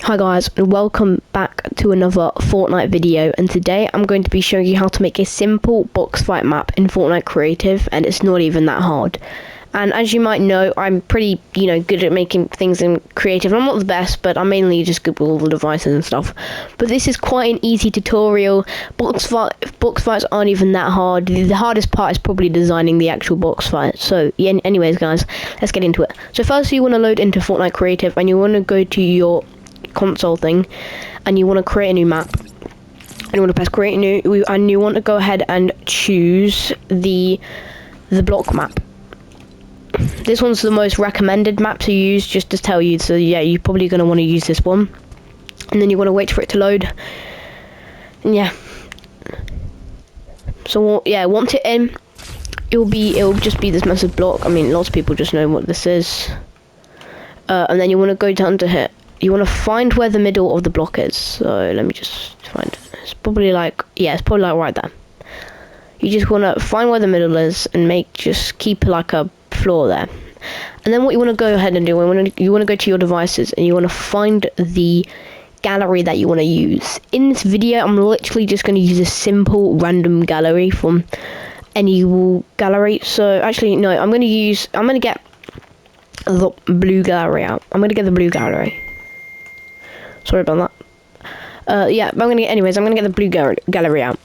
Hi guys, and welcome back to another Fortnite video, and today I'm going to be showing you how to make a simple box fight map in Fortnite Creative, and it's not even that hard. And as you might know, I'm pretty, good at making things in Creative. I'm not the best, but I'm mainly just good with all the devices and stuff. But this is quite an easy tutorial. Box fights aren't even that hard. The hardest part is probably designing the actual box fight. So, yeah, anyways guys, let's get into it. So first you want to load into Fortnite Creative, and you want to go to your console thing, and you want to create a new map, and you want to press create new, and you want to go ahead and choose the block map. This one's the most recommended map to use, just to tell you. So yeah, you're probably going to want to use this one, and then you want to wait for it to load. And yeah, so yeah, once it's in, it'll just be this massive block. I mean, lots of people just know what this is. And then you want to go down to here. You want to find where the middle of the block is. So let me just find it. It's probably like, yeah, it's probably like right there. You just want to find where the middle is and just keep like a floor there. And then what you want to go ahead and do, you want to go to your devices, and you want to find the gallery that you want to use. In this video, I'm literally just going to use a simple random gallery from any wall gallery. So actually, no, I'm going to get the blue gallery out. I'm going to get the blue gallery. Sorry about that. Yeah, but I'm gonna get the blue gallery out.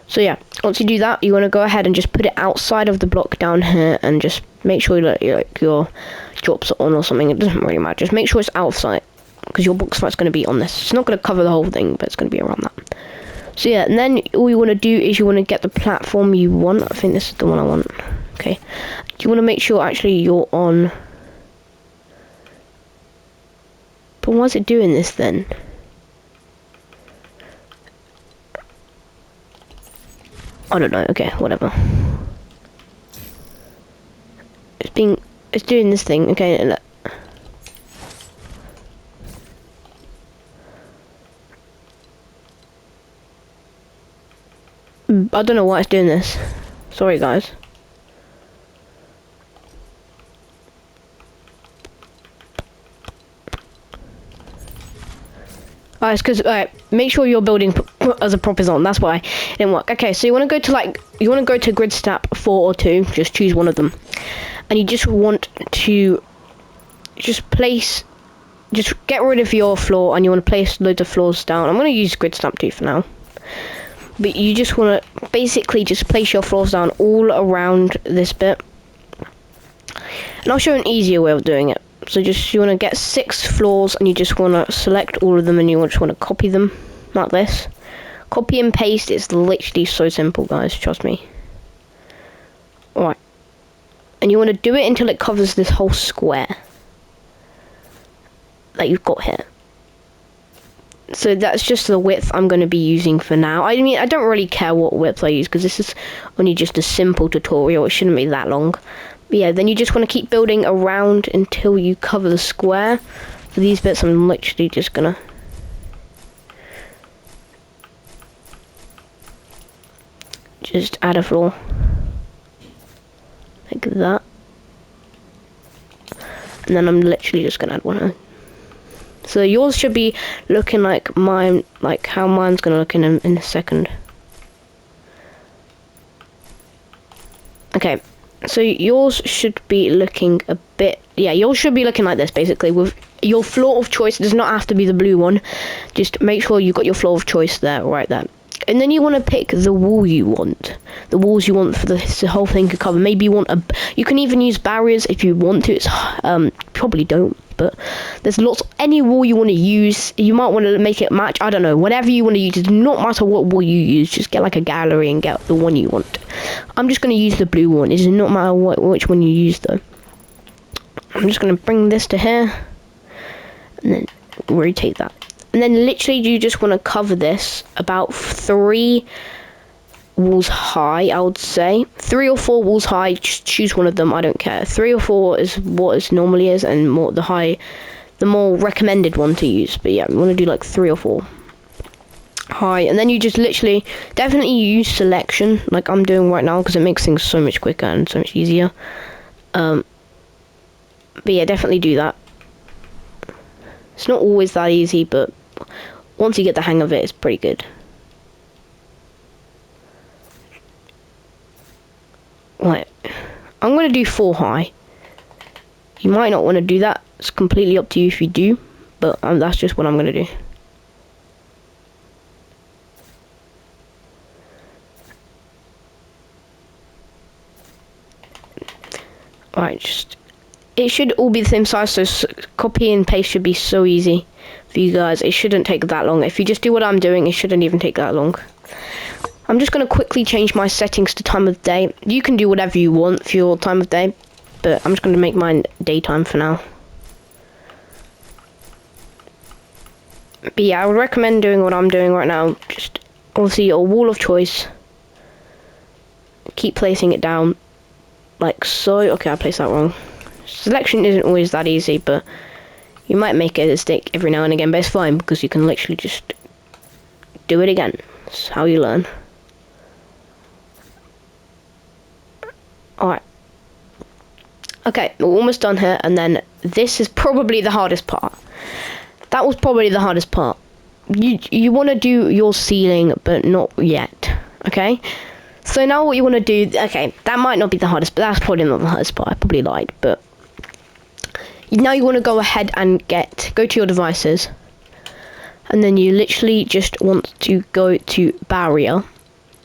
So yeah, once you do that, you want to go ahead and just put it outside of the block down here, and just make sure that your drops are on or something. It doesn't really matter. Just make sure it's outside, because your box fight's going to be on this. It's not going to cover the whole thing, but it's going to be around that. So yeah, and then all you want to do is you want to get the platform you want. I think this is the one I want. Okay. You want to make sure actually you're on. But why is it doing this then? I don't know. Okay, whatever. It's doing this thing. Okay. I don't know why it's doing this. Sorry, guys. Alright, it's because make sure you're building as a proper zone. That's why it didn't work. Okay, so you want to go to grid snap 4 or 2. Just choose one of them, and you just want to just get rid of your floor, and you want to place loads of floors down. I'm going to use grid snap 2 for now, but you just want to basically just place your floors down all around this bit, and I'll show an easier way of doing it. So you want to get 6 floors, and you just want to select all of them, and you just want to copy them like this. Copy and paste. It's literally so simple, guys, trust me. Alright, and you want to do it until it covers this whole square that you've got here. So that's just the width I'm going to be using for now. I mean, I don't really care what width I use, because this is only just a simple tutorial. It shouldn't be that long. But yeah, then you just want to keep building around until you cover the square. For these bits, I'm literally just going to just add a floor. Like that. And then I'm literally just going to add one. So yours should be looking like mine, like how mine's going to look in a second. Okay. So yours should be looking a bit, yeah, yours should be looking like this, basically, with your floor of choice. It does not have to be the blue one. Just make sure you've got your floor of choice there, right there. And then you want to pick the wall you want. The walls you want for the whole thing to cover. Maybe you want you can even use barriers if you want to. It's, probably don't, but there's any wall you want to use. You might want to make it match, I don't know, whatever you want to use. It does not matter what wall you use, just get like a gallery and get the one you want. I'm just going to use the blue one. It does not matter which one you use though. I'm just going to bring this to here, and then rotate that. And then literally you just want to cover this about 3 walls high, I would say. 3 or 4 walls high, just choose one of them, I don't care. 3 or 4 is what it normally is, and the more recommended one to use. But yeah, we want to do like 3 or 4 high, and then you just literally definitely use selection like I'm doing right now, because it makes things so much quicker and so much easier. But yeah, definitely do that. It's not always that easy, but once you get the hang of it, it's pretty good. Right, I'm going to do 4 high. You might not want to do that. It's completely up to you if you do, but that's just what I'm going to do. Alright, it should all be the same size, so copy and paste should be so easy for you guys. It shouldn't take that long. If you just do what I'm doing, it shouldn't even take that long. I'm just going to quickly change my settings to time of day. You can do whatever you want for your time of day, but I'm just going to make mine daytime for now. But yeah, I would recommend doing what I'm doing right now. Just obviously your wall of choice. Keep placing it down like so. Okay, I placed that wrong. Selection isn't always that easy, but you might make a mistake every now and again, but it's fine because you can literally just do it again. That's how you learn. Alright. Okay, we're almost done here, and then this is probably the hardest part. That was probably the hardest part. You want to do your ceiling, but not yet. Okay? So now what you want to do... Okay, that might not be the hardest, but that's probably not the hardest part. I probably lied, but... Now you want to go ahead and go to your devices. And then you literally just want to go to barrier.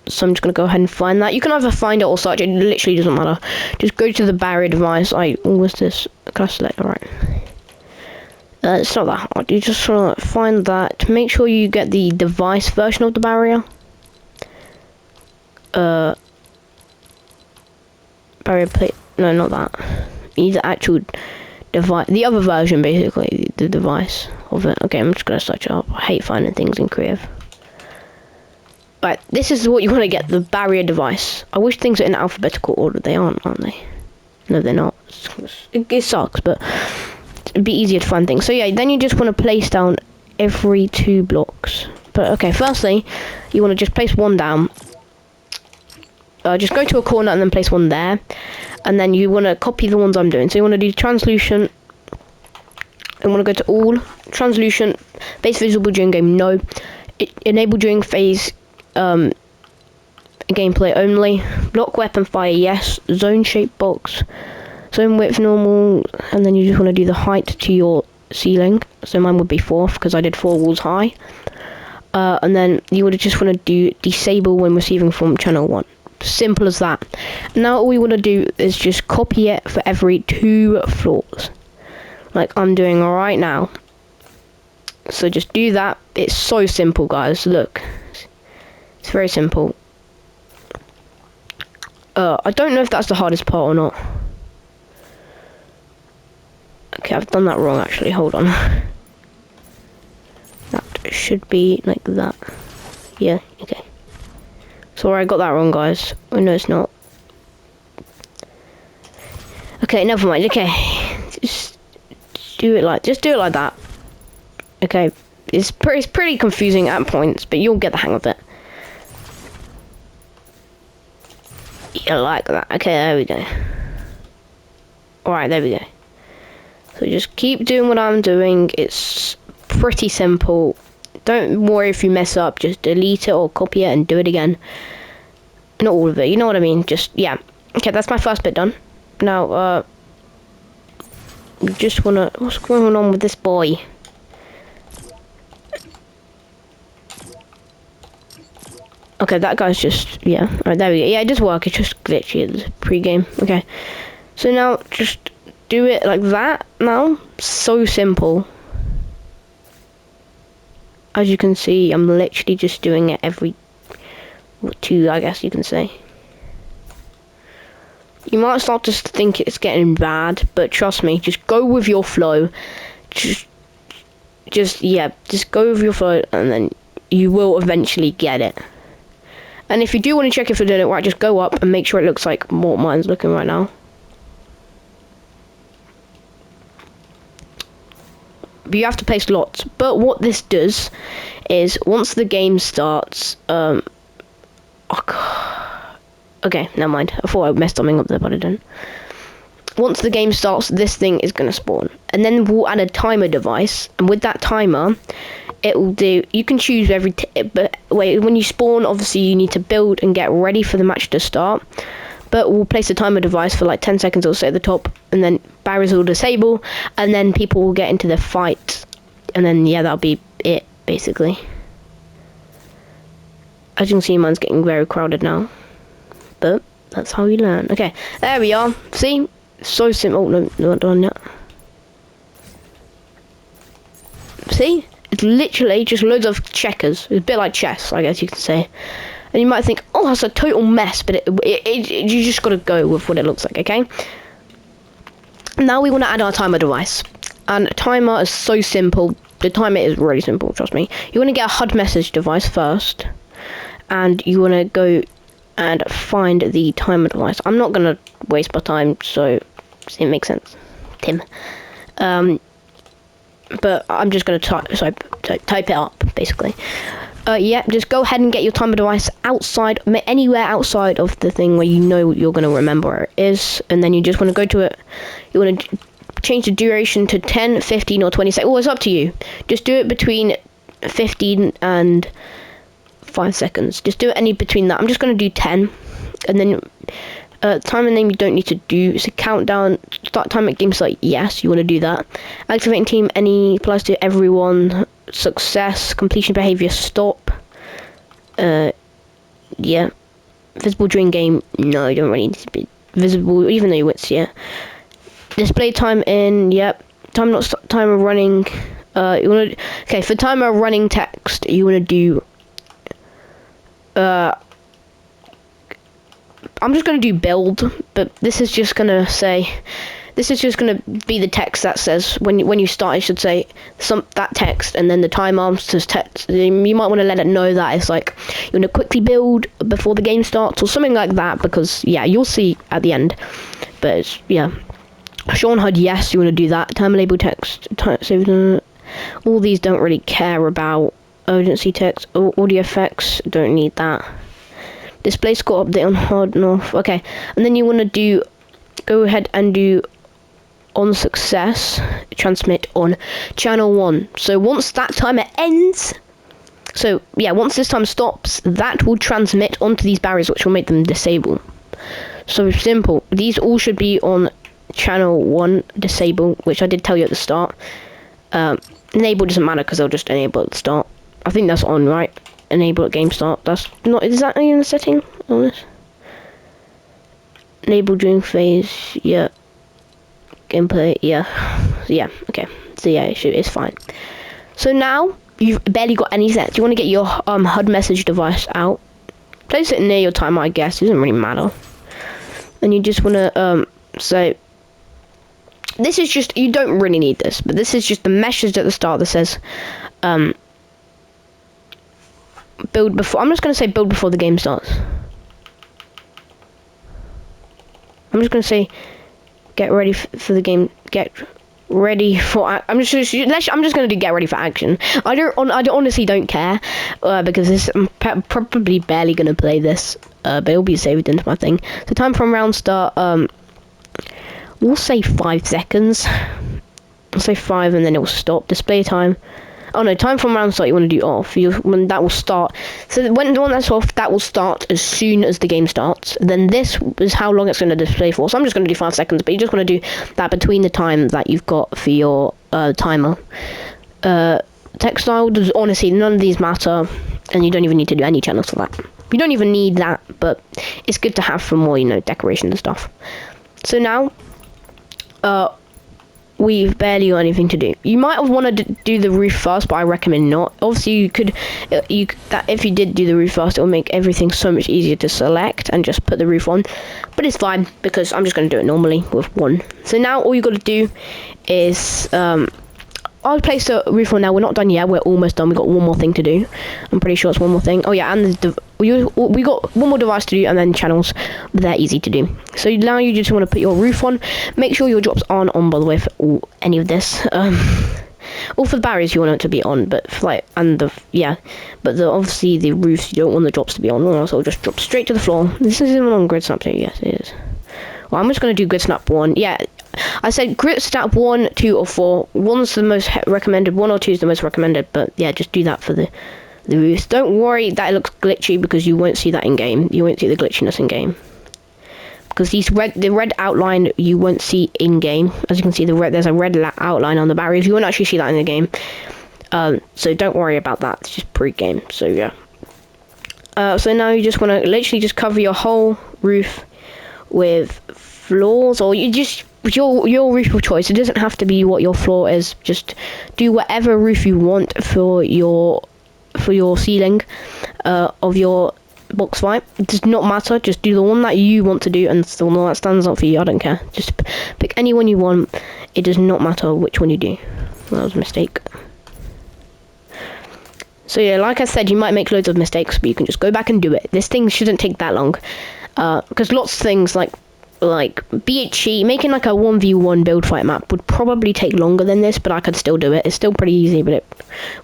So I'm just going to go ahead and find that. You can either find it or search it. It literally doesn't matter. Just go to the barrier device. What's this? Can I select? Alright. It's not that hard. You just want to find that. Make sure you get the device version of the barrier. Barrier plate. No, not that. You need the actual device. The other version, basically. The device of it. Okay, I'm just going to search it up. I hate finding things in creative. Right, this is what you want to get, the barrier device. I wish things are in alphabetical order. They aren't they? No, they're not. It sucks, but it'd be easier to find things. So yeah, then you just want to place down every 2 blocks. But okay, firstly, you want to just place one down. Just go to a corner and then place one there. And then you want to copy the ones I'm doing. So you want to do translucent. You want to go to all. Translucent. Base visible during game, no. Enable during phase gameplay only. Block weapon fire, yes. Zone shape box. Zone width normal. And then you just want to do the height to your ceiling. So mine would be 4 because I did 4 walls high. And then you would just want to do disable when receiving from channel 1. Simple as that. Now all we want to do is just copy it for every 2 floors. Like I'm doing right now. So just do that. It's so simple, guys. Look. It's very simple. I don't know if that's the hardest part or not. Okay, I've done that wrong actually. Hold on. That should be like that. Yeah, okay. Sorry, I got that wrong, guys. Oh, no, it's not. Okay, never mind. Okay. Just do it like that. Okay. It's pretty confusing at points, but you'll get the hang of it. Yeah, like that. Okay, there we go. Alright, there we go. So just keep doing what I'm doing. It's pretty simple. Don't worry if you mess up. Just delete it or copy it and do it again. Not all of it. You know what I mean? Just, yeah. Okay, that's my first bit done. Now, just wanna... What's going on with this boy? Okay, that guy's just... Yeah. Alright, there we go. Yeah, it does work. It's just glitchy at the pre-game. Okay. So now, just do it like that now. So simple. As you can see, I'm literally just doing it every 2, I guess you can say. You might start to think it's getting bad, but trust me, just go with your flow. Just go with your flow, and then you will eventually get it. And if you do want to check if you're doing it right, just go up and make sure it looks like what mine's looking right now. But you have to place lots. But what this does is once the game starts, okay, never mind. I thought I messed something up there, but I didn't. once the game starts, this thing is going to spawn. And then we'll add a timer device. And with that timer, it will do, you can choose but wait, when you spawn, obviously you need to build and get ready for the match to start. But we'll place a timer device for like 10 seconds or so at the top. And then barriers will disable. And then people will get into the fight. And then, yeah, that'll be it, basically. As you can see, mine's getting very crowded now. But that's how you learn. Okay, there we are. See? So simple. Oh, no, not done yet. See? It's literally just loads of checkers. It's a bit like chess, I guess you could say. And you might think, oh, that's a total mess. But you just got to go with what it looks like, okay? Now we want to add our timer device. And timer is so simple. The timer is really simple, trust me. You want to get a HUD message device first. And you want to go and find the timer device. I'm not going to waste my time, so it makes sense. Tim. But I'm just going to type it up, basically. Yeah, just go ahead and get your timer device outside, anywhere outside of the thing where you know you're going to remember where it is. And then you just want to go to it. You want to change the duration to 10, 15, or 20 seconds. Oh, it's up to you. Just do it between 15 and 5 seconds. Just do it any between that. I'm just going to do 10. And then time and name you don't need to do. It's a countdown. Start time at game site. Yes, you want to do that. Activating team. Any applies to everyone. Success. Completion behavior. Stop. Yeah. Visible during game. No, you don't really need to be visible, even though it's yeah. Display time in. Yep. Time not stop, timer running. You want to okay for timer running text. You want to do. I'm just going to do build, but this is just going to say, this is just going to be the text that says, when you start, it should say that text, and then the timer says text. You might want to let it know that it's like, you want to quickly build before the game starts, or something like that, because, yeah, you'll see at the end. But, it's, yeah. Sean HUD, yes, you want to do that. Timer label text, all these don't really care about. Urgency text, audio effects, don't need that. Display score update on hard and off. Okay, and then you want to go ahead and do on success, transmit on channel 1. So once that timer ends, so yeah, once this time stops, that will transmit onto these barriers, which will make them disable. So simple. These all should be on channel 1 disable, which I did tell you at the start. Enable doesn't matter because they'll just enable at the start. I think that's on, right? Enable at game start. That's not. Is that in the setting on this? Enable during phase. Yeah. Gameplay. Yeah. Yeah. Okay. So yeah, it's fine. So now you've barely got any sets. You want to get your HUD message device out. Place it near your timer, I guess. It doesn't really matter. And you just want to say. This is just, you don't really need this, but this is just the message at the start that says build before. I'm just going to say build before the game starts. I'm just going to say get ready for the game. Get ready for. I'm just going to do get ready for action. I honestly don't care because I'm probably barely going to play this, but it'll be saved into my thing. So time from round start. We'll say 5 seconds. I'll say 5 and then it will stop. Display time. Oh no, time from round start you want to do off. When that will start. So when that's off, that will start as soon as the game starts. Then this is how long it's going to display for. So I'm just going to do 5 seconds, but you just want to do that between the time that you've got for your timer. Text style, does honestly none of these matter, and you don't even need to do any channels for that. You don't even need that, but it's good to have for more, decoration and stuff. So now, we've barely got anything to do. You might have wanted to do the roof first, but I recommend not. Obviously, you could if you did do the roof first, it will make everything so much easier to select and just put the roof on. But it's fine because I'm just going to do it normally with 1. So now all you got to do is I'll place the roof on now. We're not done yet. We're almost done. We've got one more thing to do. I'm pretty sure it's one more thing. Oh yeah, and we got one more device to do, and then channels. But they're easy to do. So now you just want to put your roof on. Make sure your drops aren't on, by the way, for any of this. All for the barriers you want it to be on, but for obviously the roofs you don't want the drops to be on, or else it'll just drop straight to the floor. This is an on-grid snapshot. Yes, it is. Well, I'm just going to do grid snap 1. Yeah, I said grid snap 1, 2, or 4. 1's the most recommended, 1 or 2 is the most recommended, but yeah, just do that for the roofs. Don't worry that it looks glitchy, because you won't see that in game. You won't see the glitchiness in game. Because the red outline you won't see in game. As you can see, there's a red outline on the barriers. You won't actually see that in the game. So don't worry about that. It's just pre-game. So yeah. So now you just want to literally just cover your whole roof with floors, or you just your roof of choice. It doesn't have to be what your floor is. Just do whatever roof you want for your ceiling of your box fight. It does not matter. Just do the one that you want to do, and the one that stands out for you. I don't care. Just pick any one you want. It does not matter which one you do. That was a mistake. So yeah, like I said, you might make loads of mistakes, but you can just go back and do it. This thing shouldn't take that long, because lots of things like BHE, making like a 1v1 build fight map would probably take longer than this, but I could still do it. It's still pretty easy, but it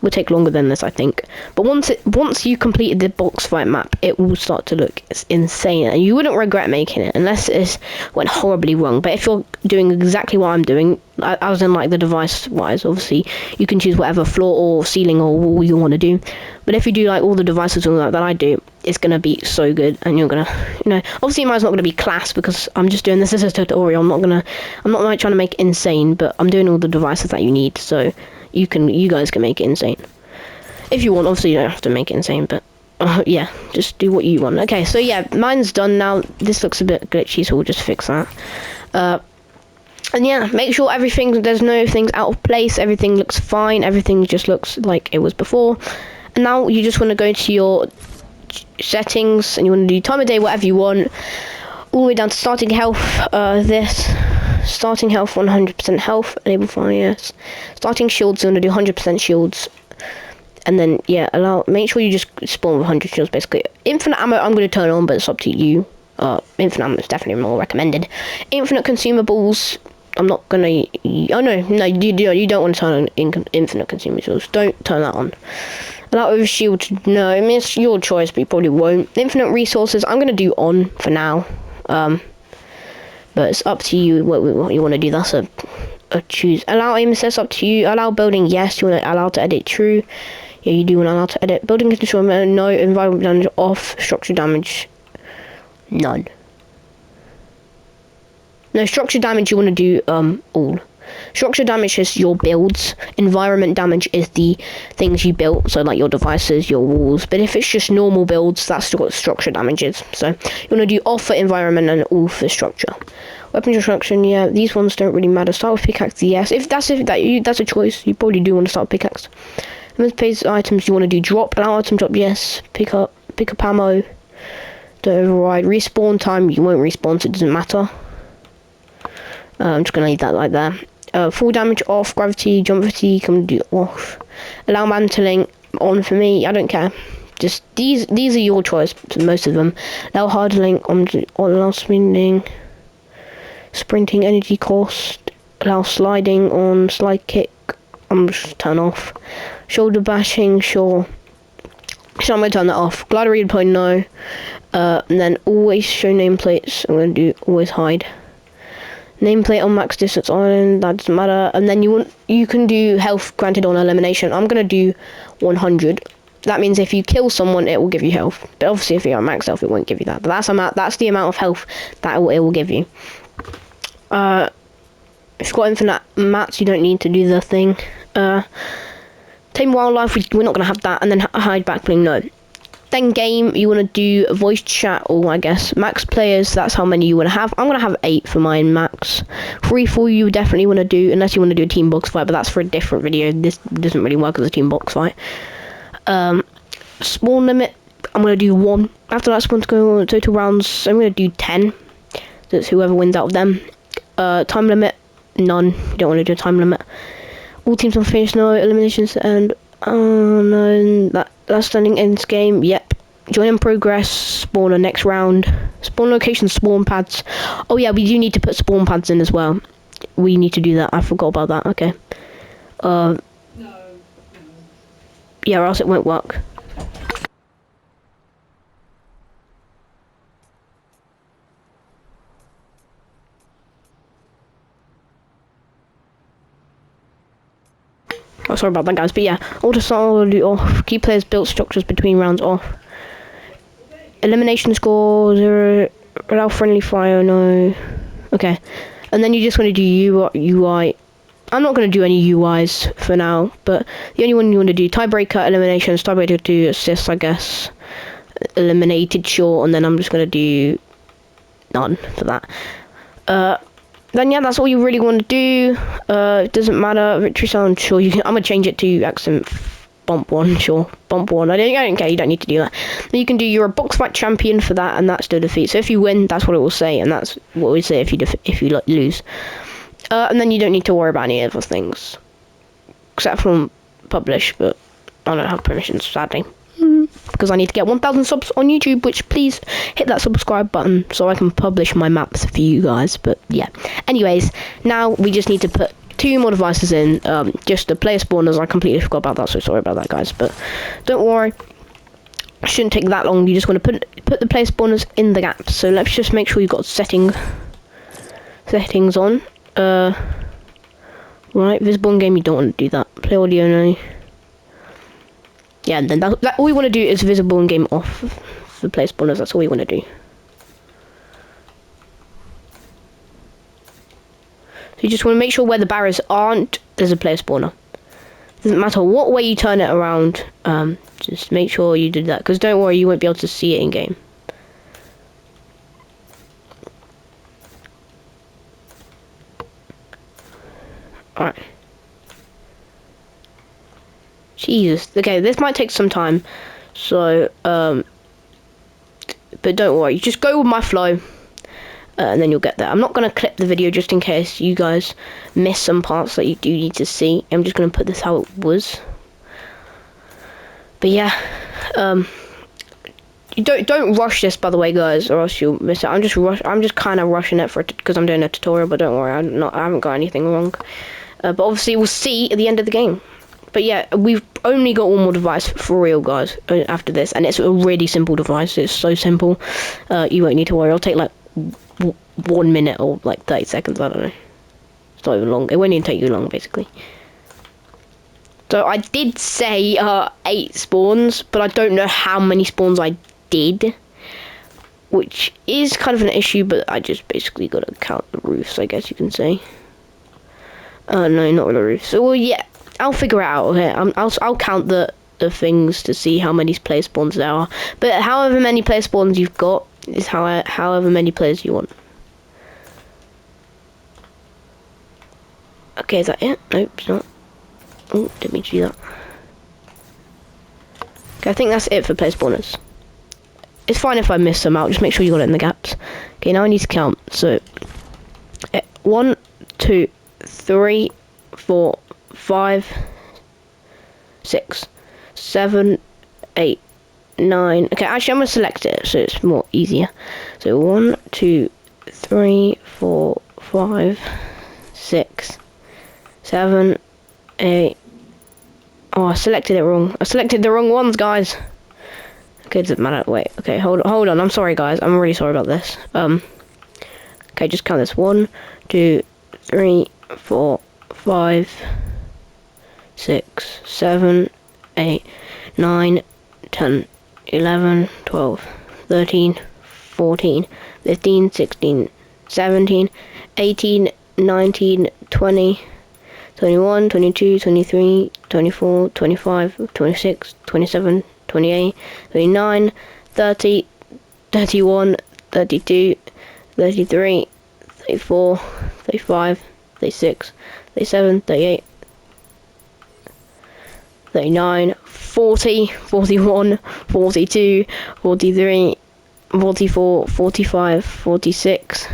would take longer than this, I think. But once you completed the box fight map, it will start to look insane, and you wouldn't regret making it unless it went horribly wrong. But if you're doing exactly what I'm doing, I was in like the device wise, obviously you can choose whatever floor or ceiling or wall you want to do. But if you do like all the devices and all that I do, it's gonna be so good, and you're gonna, obviously mine's not gonna be class because I'm just doing this as a tutorial. I'm not like trying to make it insane, but I'm doing all the devices that you need, so you guys can make it insane if you want. Obviously you don't have to make it insane, but yeah, just do what you want. Okay, so yeah, mine's done now. This looks a bit glitchy, so we'll just fix that. And yeah, make sure there's no things out of place, everything looks fine, everything just looks like it was before. And now you just want to go to your settings, and you want to do time of day, whatever you want, all the way down to starting health. Starting health, 100% health, enable fire, yes. Starting shields, you want to do 100% shields. And then yeah, make sure you just spawn with 100 shields basically. Infinite ammo I'm going to turn on, but it's up to you. Infinite ammo is definitely more recommended. Infinite consumables, I'm not gonna. Oh no, you don't want to turn on infinite consumables. Don't turn that on. Allow over shield, no, I mean it's your choice, but you probably won't. Infinite resources, I'm gonna do on for now. But it's up to you what you want to do. That's a choose. Allow aim assist, up to you. Allow building, yes. You want to allow to edit, true. Yeah, you do want to allow to edit. Building control, no. Environment damage, off. Structure damage, none. No, structure damage you want to do all. Structure damage is your builds. Environment damage is the things you built, so like your devices, your walls. But if it's just normal builds, that's what structure damage is. So you want to do off for environment and all for structure. Weapon destruction, yeah, these ones don't really matter. Start with pickaxe, yes. That's a choice. You probably do want to start with pickaxe. Pace items you want to do drop. Allow item drop, yes. Pick up ammo. Don't override. Respawn time, you won't respawn, so it doesn't matter. I'm just gonna leave that like that. Full damage off, gravity, jump fatigue, I'm gonna do off. Allow mantling on for me, I don't care. Just these are your choice, most of them. Allow hardening on allow sprinting energy cost. Allow sliding on slide kick, I'm just turn off. Shoulder bashing, sure. So I'm gonna turn that off. Glider redeploy, no. And then always show nameplates, I'm gonna do always hide. Nameplate on max distance island, that doesn't matter. And then you can do health granted on elimination. I'm gonna do 100. That means if you kill someone, it will give you health. But obviously, if you're at max health, it won't give you that. But that's the amount of health that it will give you. If you've got infinite mats, you don't need to do the thing. Tame wildlife, we're not gonna have that. And then hide backbling, no. Then game, you want to do voice chat, or I guess max players, that's how many you want to have. I'm going to have 8 for mine max. 3-4 you definitely want to do, unless you want to do a team box fight, but that's for a different video. This doesn't really work as a team box fight. Spawn limit, I'm going to do 1. After that spawn's going on total rounds, I'm going to do 10. That's whoever wins out of them. Time limit, none. You don't want to do a time limit. All teams on finish, no. Eliminations, and oh no, last standing ends game, yep. Join in progress, spawn on next round. Spawn location, spawn pads. Oh yeah, we do need to put spawn pads in as well. We need to do that, I forgot about that, okay. No. Yeah, or else it won't work. Oh, sorry about that, guys. But yeah, auto start off. Key players built structures between rounds off. Elimination score 0. Allow friendly fire, no. Okay. And then you just want to do UI. I'm not going to do any UIs for now, but the only one you want to do, tiebreaker, eliminations, tiebreaker 2, assists, I guess. Eliminated, sure, and then I'm just going to do none for that. Then yeah, that's all you really want to do. It doesn't matter. Victory sound, sure. I'm going to change it to accent bump 1, sure. Bump 1. I don't care, you don't need to do that. Then you can do you're a box fight champion for that, and that's still defeat. So if you win, that's what it will say, and that's what we say if you lose. And then you don't need to worry about any other things. Except from publish, but I don't have permissions, sadly. Because I need to get 1,000 subs on YouTube, which please hit that subscribe button so I can publish my maps for you guys. But yeah. Anyways, now we just need to put 2 more devices in. Just the player spawners. I completely forgot about that, so sorry about that, guys. But don't worry. It shouldn't take that long. You just want to put the player spawners in the gaps. So let's just make sure you've got settings on. Right, visible in game, you don't want to do that. Play audio only. Yeah, and then that all we want to do is visible in game off for play spawners. That's all we want to do. So you just want to make sure where the barriers aren't, there's a player spawner. Doesn't matter what way you turn it around. Just make sure you do that, because don't worry, you won't be able to see it in game. Alright. Jesus. Okay, this might take some time. So, but don't worry. Just go with my flow. And then you'll get there. I'm not going to clip the video just in case you guys miss some parts that you do need to see. I'm just going to put this how it was. But yeah. You don't rush this, by the way, guys, or else you'll miss it. I'm just kind of rushing it because I'm doing a tutorial, but don't worry, I haven't got anything wrong. But obviously we'll see at the end of the game. But yeah, we've only got one more device for real, guys, after this, and it's a really simple device. It's so simple. You won't need to worry. It'll take like 1 minute or like 30 seconds. I don't know. It's not even long. It won't even take you long, basically. So I did say 8 spawns, but I don't know how many spawns I did, which is kind of an issue. But I just basically got to count the roofs, I guess you can say. No, not the roofs. So well, yeah. I'll figure it out. Okay, I'll count the things to see how many player spawns there are. But however many player spawns you've got is however many players you want. Okay, is that it? Nope, it's not. Oh, didn't mean to do that. Okay, I think that's it for player spawners. It's fine if I miss some out. Just make sure you got it in the gaps. Okay, now I need to count. So, 1, 2, 3, 4. 5, 6, 7, 8, 9. Okay, actually I'm gonna select it so it's more easier. So 1, 2, 3, 4, 5, 6, 7, 8. Oh, I selected it wrong. I selected the wrong ones, guys. Okay, it doesn't matter. Wait. Okay, hold on. I'm sorry, guys. I'm really sorry about this. Okay, just count this. 1, 2, 3, 4, 5. 6, 7, 8, 9, 10, 11, 12, 13, 14, 15, 16, 17, 18, 19, 20, 21, 22, 23, 24, 25, 26, 27, 28, 29, 30, 31, 32, 33, 34, 35, 36, 37, 38, 39, 40, 41, 42, 43, 44, 45, 46,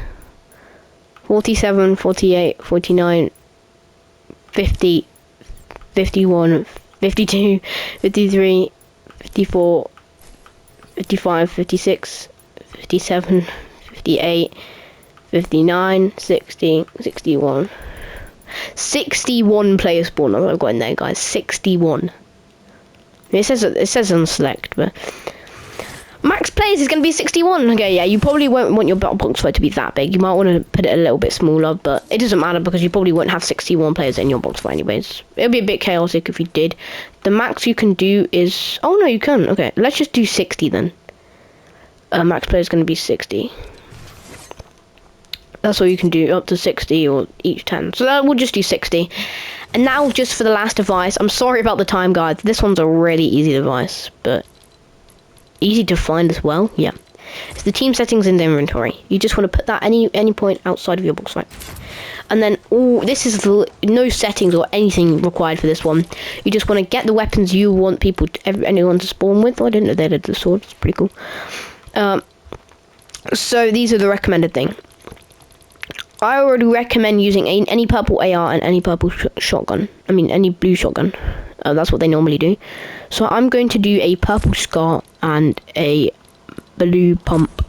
47, 48, 49, 50, 51, 52, 53, 54, 55, 56, 57, 58, 59, 60, 61. 61 player spawners I've got in there, guys. 61. It says on select, but Max players is going to be 61. Okay, yeah, you probably won't want your box fight to be that big. You might want to put it a little bit smaller, but it doesn't matter because you probably won't have 61 players in your box fight anyways. It'll be a bit chaotic if you did. The max you can do is... Oh, no, you can. Okay, let's just do 60 then. Max player is going to be 60. That's all you can do, up to 60 or each 10. So we'll just do 60. And now, just for the last device, I'm sorry about the time, guys. This one's a really easy device, but easy to find as well. Yeah, it's the team settings in the inventory. You just want to put that any point outside of your box fight. And then, this is no settings or anything required for this one. You just want to get the weapons you want anyone to spawn with. Oh, I didn't know they did the sword. It's pretty cool. So these are the recommended thing. I already recommend using any purple AR and any purple shotgun. I mean, any blue shotgun. That's what they normally do. So I'm going to do a purple scar and a blue pump.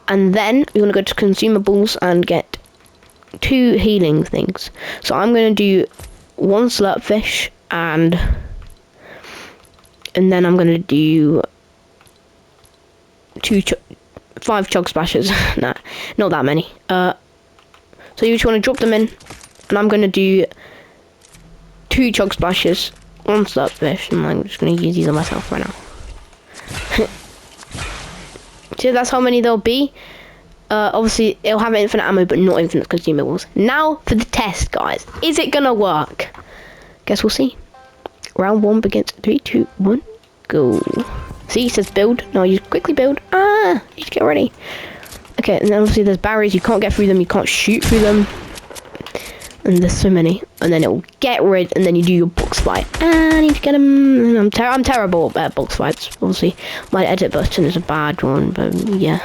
And then you want to go to consumables and get 2 healing things. So I'm going to do 1 slurp fish and then I'm going to do 5 chug splashes. Nah, not that many. So you just want to drop them in, and I'm going to do 2 chug splashes, 1 slurp fish, and I'm just going to use these on myself right now. So that's how many there'll be. Obviously, it'll have infinite ammo, but not infinite consumables. Now for the test, guys. Is it going to work? Guess we'll see. Round 1 begins. 3, 2, 1, go. See, it says build. No, you quickly build. You need to get ready. Okay, and then obviously there's barriers. You can't get through them. You can't shoot through them. And there's so many. And then it will get rid. And then you do your box fight. I need to get them. I'm terrible at box fights. Obviously, my edit button is a bad one. But yeah,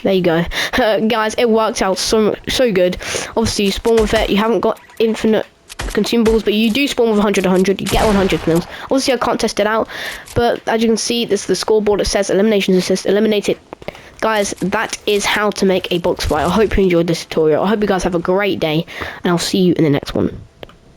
there you go, guys. It works out so good. Obviously, you spawn with it. You haven't got infinite consumables, but you do spawn with 100 you get 100 mils. Obviously I can't test it out, but as you can see, this is the scoreboard. It says eliminations assist, eliminate it. Guys, that is how to make a box fight. I hope you enjoyed this tutorial. I hope you guys have a great day, and I'll see you in the next one.